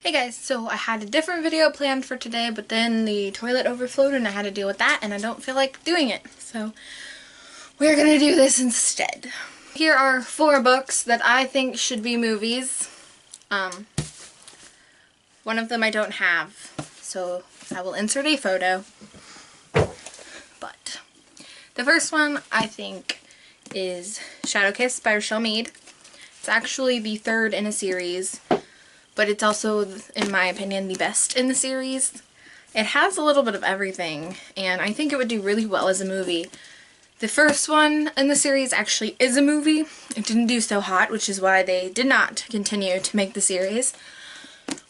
Hey guys, so I had a different video planned for today, but then the toilet overflowed and I had to deal with that, and I don't feel like doing it. So we're gonna do this instead. Here are 4 books that I think should be movies. One of them I don't have, so I will insert a photo. But the first one I think is Shadow Kiss by Rochelle Mead. It's actually the 3rd in a series, but it's also, in my opinion, the best in the series. It has a little bit of everything, and I think it would do really well as a movie. The first one in the series actually is a movie. It didn't do so hot, which is why they did not continue to make the series,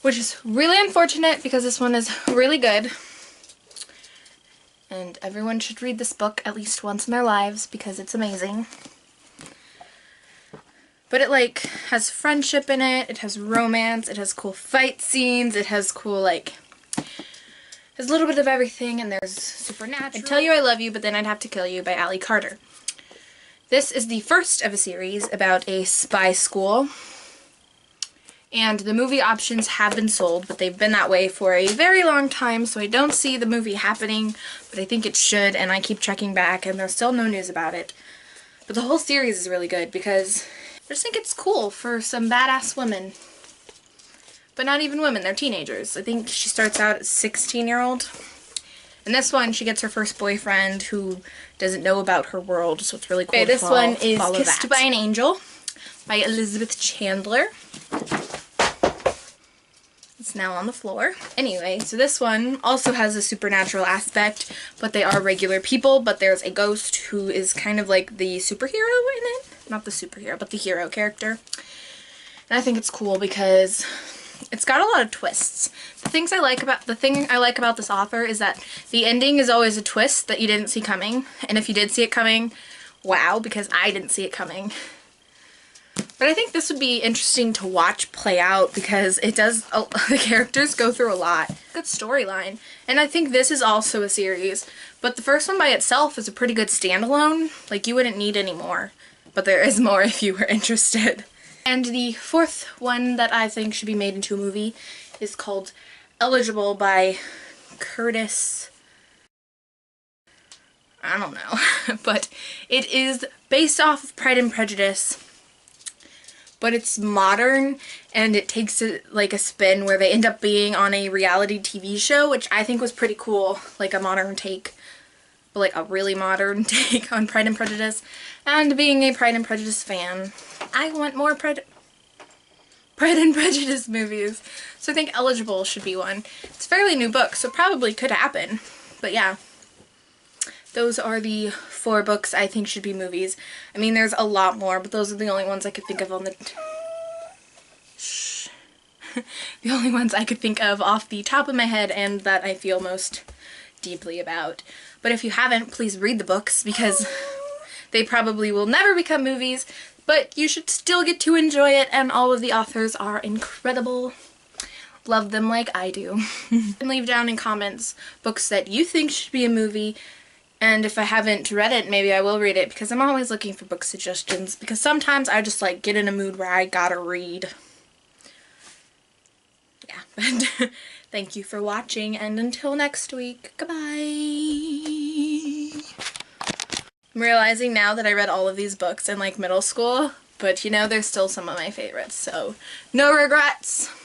which is really unfortunate because this one is really good. And everyone should read this book at least once in their lives because it's amazing. But it has friendship in it, it has romance, it has cool fight scenes, it has cool there's a little bit of everything, and there's supernatural. I'd tell you I love you, but then I'd have to kill you by Allie Carter. This is the first of a series about a spy school. And the movie options have been sold, but they've been that way for a very long time, so I don't see the movie happening, but I think it should, and I keep checking back, and there's still no news about it. But the whole series is really good because I just think it's cool for some badass women. But not even women, they're teenagers. I think she starts out as a 16-year-old. In this one, she gets her first boyfriend who doesn't know about her world, so it's really cool. Okay, this one is Kissed by an Angel by Elizabeth Chandler. It's now on the floor. Anyway, so this one also has a supernatural aspect, but they are regular people, but there's a ghost who is kind of like the superhero in it. Not the superhero, but the hero character. And I think it's cool because it's got a lot of twists. The thing I like about this author is that the ending is always a twist that you didn't see coming. And if you did see it coming, wow, because I didn't see it coming. But I think this would be interesting to watch play out because it does, the characters go through a lot. Good storyline. And I think this is also a series. But the first one by itself is a pretty good standalone. Like, you wouldn't need any more. But there is more if you were interested. And the 4th one that I think should be made into a movie is called Eligible by Curtis. I don't know. But it is based off of Pride and Prejudice. But it's modern, and it takes a spin where they end up being on a reality TV show, which I think was pretty cool, like a modern take, but like a really modern take on Pride and Prejudice. And being a Pride and Prejudice fan, I want more Pride and Prejudice movies, so I think Eligible should be one. It's a fairly new book, so it probably could happen, but yeah. Those are the 4 books I think should be movies. I mean, there's a lot more, but those are the only ones I could think of on the... Shh. The only ones I could think of off the top of my head and that I feel most deeply about. But if you haven't, please read the books because they probably will never become movies, but you should still get to enjoy it, and all of the authors are incredible. Love them like I do. And leave down in comments books that you think should be a movie. And if I haven't read it, maybe I will read it, because I'm always looking for book suggestions, because sometimes I just get in a mood where I gotta read. Yeah, but thank you for watching, and until next week, goodbye! I'm realizing now that I read all of these books in middle school, but you know, they're still some of my favorites, so no regrets!